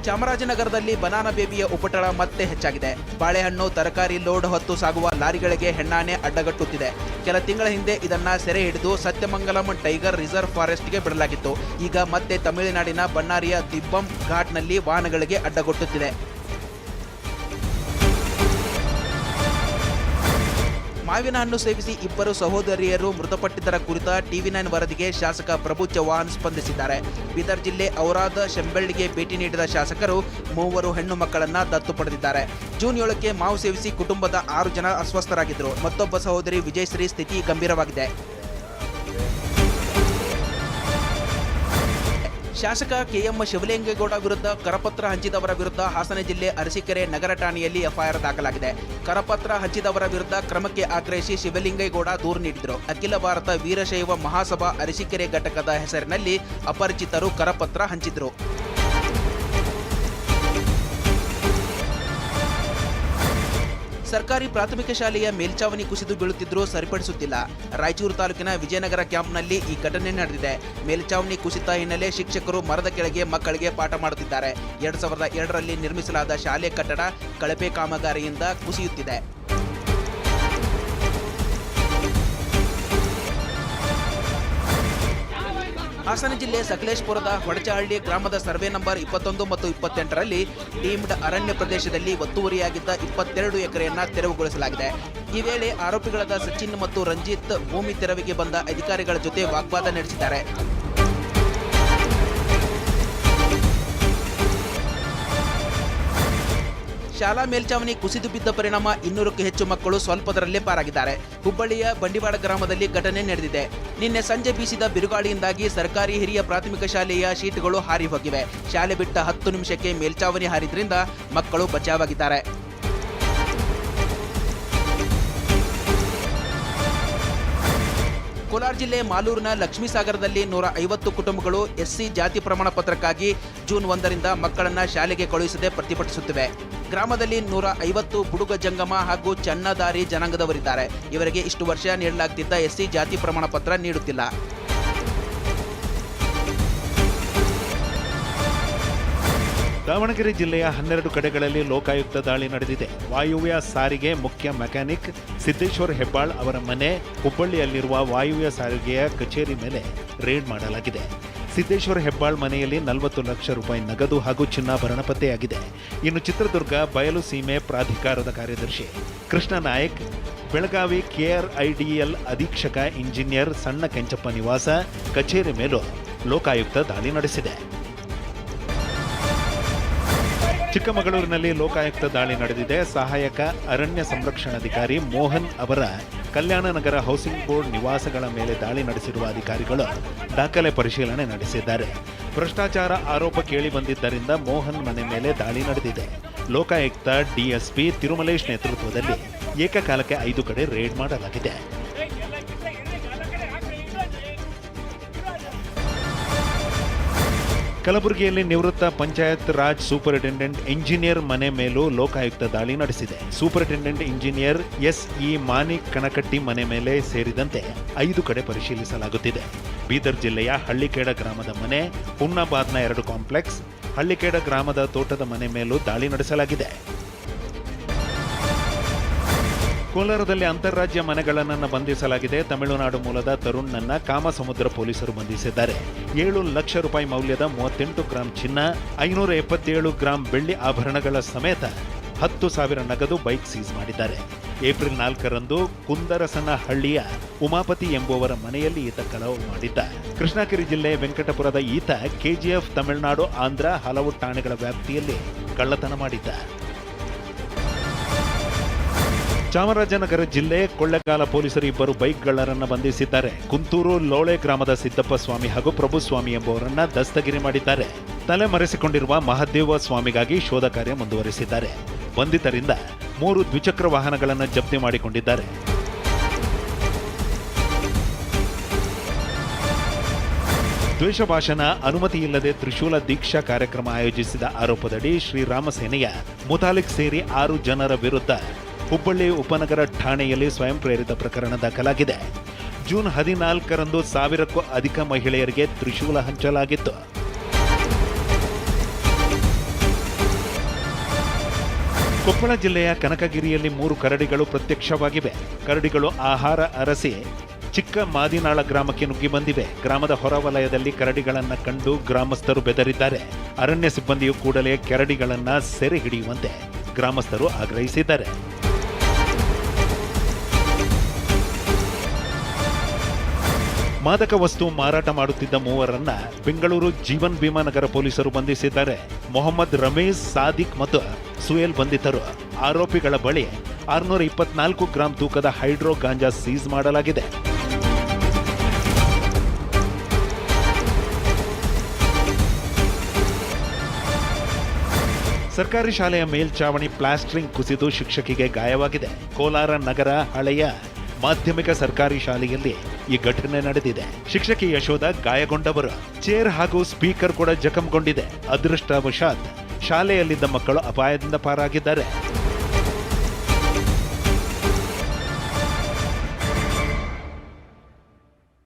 ಚಾಮರಾಜನಗರದಲ್ಲಿ ಬನಾನಾ ಬೇಬಿಯ ಉಪಟಳ ಮತ್ತೆ ಹೆಚ್ಚಾಗಿದೆ. ಬಾಳೆಹಣ್ಣು, ತರಕಾರಿ ಲೋಡ್ ಹೊತ್ತು ಸಾಗುವ ಲಾರಿಗಳಿಗೆ ಹೆಣ್ಣಾನೆ ಅಡ್ಡಗಟ್ಟುತ್ತಿದೆ. ಕೆಲ ತಿಂಗಳ ಹಿಂದೆ ಇದನ್ನ ಸೆರೆ ಹಿಡಿದು ಸತ್ಯಮಂಗಲಂ ಟೈಗರ್ ರಿಸರ್ವ್ ಫಾರೆಸ್ಟ್ಗೆ ಬಿಡಲಾಗಿತ್ತು. ಈಗ ಮತ್ತೆ ತಮಿಳುನಾಡಿನ ಬಣ್ಣಾರಿಯ ದಿಬ್ಬಂ ಘಾಟ್ನಲ್ಲಿ ವಾಹನಗಳಿಗೆ ಅಡ್ಡಗಟ್ಟುತ್ತಿದೆ. ಮಾವಿನ ಹಣ್ಣು ಸೇವಿಸಿ ಇಬ್ಬರು ಸಹೋದರಿಯರು ಮೃತಪಟ್ಟಿದ್ದರ ಕುರಿತ ಟಿವಿ9 ವರದಿಗೆ ಶಾಸಕ ಪ್ರಭು ಚವ್ಹಾಣ್ ಸ್ಪಂದಿಸಿದ್ದಾರೆ. ಬೀದರ್ ಜಿಲ್ಲೆ ಔರಾದ ಶೆಂಬೆಳ್ಳಿಗೆ ಭೇಟಿ ನೀಡಿದ ಶಾಸಕರು 3 ಹೆಣ್ಣು ಮಕ್ಕಳನ್ನ ದತ್ತು ಪಡೆದಿದ್ದಾರೆ. ಜೂನ್ 7ಕ್ಕೆ ಮಾವು ಸೇವಿಸಿ ಕುಟುಂಬದ 6 ಜನ ಅಸ್ವಸ್ಥರಾಗಿದ್ದರು. ಮತ್ತೊಬ್ಬ ಸಹೋದರಿ ವಿಜಯಶ್ರೀ ಸ್ಥಿತಿ ಗಂಭೀರವಾಗಿದೆ. ಶಾಸಕ ಕೆಎಂ ಶಿವಲಿಂಗೇಗೌಡ ವಿರುದ್ಧ ಕರಪತ್ರ ಹಂಚಿದವರ ವಿರುದ್ಧ ಹಾಸನ ಜಿಲ್ಲೆ ಅರಸೀಕೆರೆ ನಗರ ಠಾಣೆಯಲ್ಲಿ ಎಫ್ಐಆರ್ ದಾಖಲಾಗಿದೆ. ಕರಪತ್ರ ಹಂಚಿದವರ ವಿರುದ್ಧ ಕ್ರಮಕ್ಕೆ ಆಗ್ರಹಿಸಿ ಶಿವಲಿಂಗೇಗೌಡ ದೂರು ನೀಡಿದರು. ಅಖಿಲ ಭಾರತ ವೀರಶೈವ ಮಹಾಸಭಾ ಅರಸೀಕೆರೆ ಘಟಕದ ಹೆಸರಿನಲ್ಲಿ ಅಪರಿಚಿತರು ಕರಪತ್ರ ಹಂಚಿದ್ರು. ಸರ್ಕಾರಿ ಪ್ರಾಥಮಿಕ ಶಾಲೆಯ ಮೇಲ್ಚಾವಣಿ ಕುಸಿದು ಬೀಳುತ್ತಿದ್ದರೂ ಸರಿಪಡಿಸುತ್ತಿಲ್ಲ. ರಾಯಚೂರು ತಾಲೂಕಿನ ವಿಜಯನಗರ ಕ್ಯಾಂಪ್ನಲ್ಲಿ ಈ ಘಟನೆ ನಡೆದಿದೆ. ಮೇಲ್ಚಾವಣಿ ಕುಸಿತ ಹಿನ್ನೆಲೆ ಶಿಕ್ಷಕರು ಮರದ ಕೆಳಗೆ ಮಕ್ಕಳಿಗೆ ಪಾಠ ಮಾಡುತ್ತಿದ್ದಾರೆ. 2002ರಲ್ಲಿ ನಿರ್ಮಿಸಲಾದ ಶಾಲೆ ಕಟ್ಟಡ ಕಳಪೆ ಕಾಮಗಾರಿಯಿಂದ ಕುಸಿಯುತ್ತಿದೆ. ಹಾಸನ ಜಿಲ್ಲೆ ಸಕಲೇಶಪುರದ ಹೊಡಚಹಳ್ಳಿ ಗ್ರಾಮದ ಸರ್ವೆ ನಂಬರ್ 21 ಮತ್ತು 28ರಲ್ಲಿ ಡೀಮ್ಡ್ ಅರಣ್ಯ ಪ್ರದೇಶದಲ್ಲಿ ಒತ್ತುವರಿಯಾಗಿದ್ದ 22 ಎಕರೆಯನ್ನ ತೆರವುಗೊಳಿಸಲಾಗಿದೆ. ಈ ವೇಳೆ ಆರೋಪಿಗಳಾದ ಸಚಿನ್ ಮತ್ತು ರಂಜಿತ್ ಭೂಮಿ ತೆರವಿಗೆ ಬಂದ ಅಧಿಕಾರಿಗಳ ಜೊತೆ ವಾಗ್ವಾದ ನಡೆಸಿದ್ದಾರೆ. ಶಾಲಾ ಮೇಲ್ಚಾವಣಿ ಕುಸಿದು ಬಿದ್ದ ಪರಿಣಾಮ 200ಕ್ಕೂ ಹೆಚ್ಚು ಮಕ್ಕಳು ಸ್ವಲ್ಪದರಲ್ಲೇ ಪಾರಾಗಿದ್ದಾರೆ. ಹುಬ್ಬಳ್ಳಿಯ ಬಂಡಿವಾಡ ಗ್ರಾಮದಲ್ಲಿ ಘಟನೆ ನಡೆದಿದೆ. ನಿನ್ನೆ ಸಂಜೆ ಬೀಸಿದ ಬಿರುಗಾಳಿಯಿಂದಾಗಿ ಸರ್ಕಾರಿ ಹಿರಿಯ ಪ್ರಾಥಮಿಕ ಶಾಲೆಯ ಶೀಟ್ಗಳು ಹಾರಿ ಹೋಗಿವೆ. ಶಾಲೆ ಬಿಟ್ಟ 10 ನಿಮಿಷಕ್ಕೆ ಮೇಲ್ಚಾವಣಿ ಹಾರಿದ್ರಿಂದ ಮಕ್ಕಳು ಬಚಾವಾಗಿದ್ದಾರೆ. ಕೋಲಾರ ಜಿಲ್ಲೆ ಮಾಲೂರಿನ ಲಕ್ಷ್ಮೀಸಾಗರದಲ್ಲಿ 150 ಕುಟುಂಬಗಳು ಎಸ್ಸಿ ಜಾತಿ ಪ್ರಮಾಣ ಪತ್ರಕ್ಕಾಗಿ ಜೂನ್ 1ರಿಂದ ಮಕ್ಕಳನ್ನ ಶಾಲೆಗೆ ಕಳುಹಿಸದೆ ಪ್ರತಿಭಟಿಸುತ್ತಿವೆ. ಗ್ರಾಮದಲ್ಲಿ 150 ಬುಡುಗ ಜಂಗಮ ಹಾಗೂ ಚನ್ನದಾರಿ ಜನಾಂಗದವರಿದ್ದಾರೆ. ಇವರಿಗೆ ಇಷ್ಟು ವರ್ಷ ನೀಡಲಾಗುತ್ತಿದ್ದ ಎಸ್ಸಿ ಜಾತಿ ಪ್ರಮಾಣ ಪತ್ರ ನೀಡುತ್ತಿಲ್ಲ. ದಾವಣಗೆರೆ ಜಿಲ್ಲೆಯ 12 ಕಡೆಗಳಲ್ಲಿ ಲೋಕಾಯುಕ್ತ ದಾಳಿ ನಡೆದಿದೆ. ವಾಯುವ್ಯ ಸಾರಿಗೆ ಮುಖ್ಯ ಮೆಕ್ಯಾನಿಕ್ ಸಿದ್ದೇಶ್ವರ್ ಹೆಬ್ಬಾಳ್ ಅವರ ಮನೆ, ಹುಬ್ಬಳ್ಳಿಯಲ್ಲಿರುವ ವಾಯುವ್ಯ ಸಾರಿಗೆಯ ಕಚೇರಿ ಮೇಲೆ ರೇಡ್ ಮಾಡಲಾಗಿದೆ. ಸಿದ್ದೇಶ್ವರ್ ಹೆಬ್ಬಾಳ್ ಮನೆಯಲ್ಲಿ 40 ಲಕ್ಷ ರೂಪಾಯಿ ನಗದು ಹಾಗೂ ಚಿನ್ನಾಭರಣ ಪತ್ತೆಯಾಗಿದೆ. ಇನ್ನು ಚಿತ್ರದುರ್ಗ ಬಯಲು ಸೀಮೆ ಪ್ರಾಧಿಕಾರದ ಕಾರ್ಯದರ್ಶಿ ಕೃಷ್ಣ ನಾಯಕ್, ಬೆಳಗಾವಿ KRIDL ಅಧೀಕ್ಷಕ ಇಂಜಿನಿಯರ್ ಸಣ್ಣ ಕೆಂಚಪ್ಪ ನಿವಾಸ ಕಚೇರಿ ಮೇಲೂ ಲೋಕಾಯುಕ್ತ ದಾಳಿ ನಡೆಸಿದೆ. ಚಿಕ್ಕಮಗಳೂರಿನಲ್ಲಿ ಲೋಕಾಯುಕ್ತ ದಾಳಿ ನಡೆದಿದೆ. ಸಹಾಯಕ ಅರಣ್ಯ ಸಂರಕ್ಷಣಾಧಿಕಾರಿ ಮೋಹನ್ ಅವರ ಕಲ್ಯಾಣನಗರ ಹೌಸಿಂಗ್ ಬೋರ್ಡ್ ನಿವಾಸಗಳ ಮೇಲೆ ದಾಳಿ ನಡೆಸಿರುವ ಅಧಿಕಾರಿಗಳು ದಾಖಲೆ ಪರಿಶೀಲನೆ ನಡೆಸಿದ್ದಾರೆ. ಭ್ರಷ್ಟಾಚಾರ ಆರೋಪ ಕೇಳಿ ಬಂದಿದ್ದರಿಂದ ಮೋಹನ್ ಮನೆ ಮೇಲೆ ದಾಳಿ ನಡೆದಿದೆ. ಲೋಕಾಯುಕ್ತ DSP ತಿರುಮಲೇಶ್ ನೇತೃತ್ವದಲ್ಲಿ ಏಕಕಾಲಕ್ಕೆ 5 ಕಡೆ ರೇಡ್ ಮಾಡಲಾಗಿದೆ. ಕಲಬುರಗಿಯಲ್ಲಿ ನಿವೃತ್ತ ಪಂಚಾಯತ್ ರಾಜ್ ಸೂಪರಿಂಟೆಂಡೆಂಟ್ ಇಂಜಿನಿಯರ್ ಮನೆ ಮೇಲೂ ಲೋಕಾಯುಕ್ತ ದಾಳಿ ನಡೆಸಿದೆ. ಸೂಪರಿಂಟೆಂಡೆಂಟ್ ಇಂಜಿನಿಯರ್ SE ಮಾನಿಕ್ ಕಣಕಟ್ಟಿ ಮನೆ ಮೇಲೆ ಸೇರಿದಂತೆ 5 ಕಡೆ ಪರಿಶೀಲಿಸಲಾಗುತ್ತಿದೆ. ಬೀದರ್ ಜಿಲ್ಲೆಯ ಹಳ್ಳಿಕೇಡ ಗ್ರಾಮದ ಮನೆ, ಹುಮ್ನಾಬಾದ್ನ 2 ಕಾಂಪ್ಲೆಕ್ಸ್, ಹಳ್ಳಿಕೇಡ ಗ್ರಾಮದ ತೋಟದ ಮನೆ ಮೇಲೂ ದಾಳಿ ನಡೆಸಲಾಗಿದೆ. ಕೋಲಾರದಲ್ಲಿ ಅಂತಾರಾಜ್ಯ ಮನೆಗಳನ್ನು ಬಂಧಿಸಲಾಗಿದೆ. ತಮಿಳುನಾಡು ಮೂಲದ ತರುಣ್ನನ್ನ ಕಾಮಸಮುದ್ರ ಪೊಲೀಸರು ಬಂಧಿಸಿದ್ದಾರೆ. 7 ಲಕ್ಷ ರೂಪಾಯಿ ಮೌಲ್ಯದ 38 ಗ್ರಾಂ ಚಿನ್ನ, 577 ಗ್ರಾಂ ಬೆಳ್ಳಿ ಆಭರಣಗಳ ಸಮೇತ 10,000 ನಗದು ಬೈಕ್ ಸೀಸ್ ಮಾಡಿದ್ದಾರೆ. ಏಪ್ರಿಲ್ 4ರಂದು ಕುಂದರಸನಹಳ್ಳಿಯ ಉಮಾಪತಿ ಎಂಬುವರ ಮನೆಯಲ್ಲಿ ಈತ ಕಳವು ಮಾಡಿದ್ದ. ಕೃಷ್ಣಗಿರಿ ಜಿಲ್ಲೆ ವೆಂಕಟಪುರದ ಈತ KGF ತಮಿಳುನಾಡು ಆಂಧ್ರ ಹಲವು ಠಾಣೆಗಳ ವ್ಯಾಪ್ತಿಯಲ್ಲಿ ಕಳ್ಳತನ ಮಾಡಿದ್ದ. ಚಾಮರಾಜನಗರ ಜಿಲ್ಲೆ ಕೊಳ್ಳೇಗಾಲ ಪೊಲೀಸರು 2 ಬೈಕ್ಗಳರನ್ನು ಬಂಧಿಸಿದ್ದಾರೆ. ಕುಂತೂರು ಲೋಳೆ ಗ್ರಾಮದ ಸಿದ್ದಪ್ಪ ಸ್ವಾಮಿ ಹಾಗೂ ಪ್ರಭುಸ್ವಾಮಿ ಎಂಬುವರನ್ನ ದಸ್ತಗಿರಿ ಮಾಡಿದ್ದಾರೆ. ತಲೆ ಮರೆಸಿಕೊಂಡಿರುವ ಮಹದೇವ ಸ್ವಾಮಿಗಾಗಿ ಶೋಧ ಕಾರ್ಯ ಮುಂದುವರೆಸಿದ್ದಾರೆ. ಬಂಧಿತರಿಂದ 3 ದ್ವಿಚಕ್ರ ವಾಹನಗಳನ್ನು ಜಪ್ತಿ ಮಾಡಿಕೊಂಡಿದ್ದಾರೆ. ದ್ವೇಷ ಭಾಷಣ ಅನುಮತಿ ಇಲ್ಲದೆ ತ್ರಿಶೂಲ ದೀಕ್ಷಾ ಕಾರ್ಯಕ್ರಮ ಆಯೋಜಿಸಿದ ಆರೋಪದಡಿ ಶ್ರೀರಾಮ ಸೇನೆಯ ಮುತಾಲಿಕ್ ಸೇರಿ 6 ಜನರ ವಿರುದ್ಧ ಹುಬ್ಬಳ್ಳಿ ಉಪನಗರ ಠಾಣೆಯಲ್ಲಿ ಸ್ವಯಂ ಪ್ರೇರಿತ ಪ್ರಕರಣ ದಾಖಲಾಗಿದೆ. ಜೂನ್ 14ರಂದು 1000ಕ್ಕೂ ಅಧಿಕ ಮಹಿಳೆಯರಿಗೆ ತ್ರಿಶೂಲ ಹಂಚಲಾಗಿತ್ತು. ಕೊಪ್ಪಳ ಜಿಲ್ಲೆಯ ಕನಕಗಿರಿಯಲ್ಲಿ 3 ಕರಡಿಗಳು ಪ್ರತ್ಯಕ್ಷವಾಗಿವೆ. ಕರಡಿಗಳು ಆಹಾರ ಅರಸಿ ಚಿಕ್ಕ ಮಾದಿನಾಳ ಗ್ರಾಮಕ್ಕೆ ನುಗ್ಗಿ ಬಂದಿವೆ. ಗ್ರಾಮದ ಹೊರವಲಯದಲ್ಲಿ ಕರಡಿಗಳನ್ನ ಕಂಡು ಗ್ರಾಮಸ್ಥರು ಬೆದರಿದ್ದಾರೆ. ಅರಣ್ಯ ಸಿಬ್ಬಂದಿಯು ಕೂಡಲೇ ಕರಡಿಗಳನ್ನ ಸೆರೆ ಹಿಡಿಯುವಂತೆ ಗ್ರಾಮಸ್ಥರು ಆಗ್ರಹಿಸಿದ್ದಾರೆ. ಮಾದಕ ವಸ್ತು ಮಾರಾಟ ಮಾಡುತ್ತಿದ್ದ 3ರನ್ನ ಬೆಂಗಳೂರು ಜೀವನ್ ಭೀಮಾ ನಗರ ಪೊಲೀಸರು ಬಂಧಿಸಿದ್ದಾರೆ. ಮೊಹಮ್ಮದ್ ರಮೇಶ್, ಸಾದಿಕ್ ಮತ್ತು ಸುಯೇಲ್ ಬಂಧಿತರು. ಆರೋಪಿಗಳ ಬಳಿ 624 ಗ್ರಾಂ ತೂಕದ ಹೈಡ್ರೋ ಗಾಂಜಾ ಸೀಸ್ ಮಾಡಲಾಗಿದೆ. ಸರ್ಕಾರಿ ಶಾಲೆಯ ಮೇಲ್ಚಾವಣಿ ಪ್ಲಾಸ್ಟರಿಂಗ್ ಕುಸಿದು ಶಿಕ್ಷಕಿಗೆ ಗಾಯವಾಗಿದೆ. ಕೋಲಾರ ನಗರ ಹಳೆಯ ಮಾಧ್ಯಮಿಕ ಸರ್ಕಾರಿ ಶಾಲೆಯಲ್ಲಿ ಈ ಘಟನೆ ನಡೆದಿದೆ. ಶಿಕ್ಷಕಿ ಯಶೋಧ ಗಾಯಗೊಂಡವರು. ಚೇರ್ ಹಾಗೂ ಸ್ಪೀಕರ್ ಕೂಡ ಜಖಂಗೊಂಡಿದೆ. ಅದೃಷ್ಟವಶಾತ್ ಶಾಲೆಯಲ್ಲಿದ್ದ ಮಕ್ಕಳು ಅಪಾಯದಿಂದ ಪಾರಾಗಿದ್ದಾರೆ.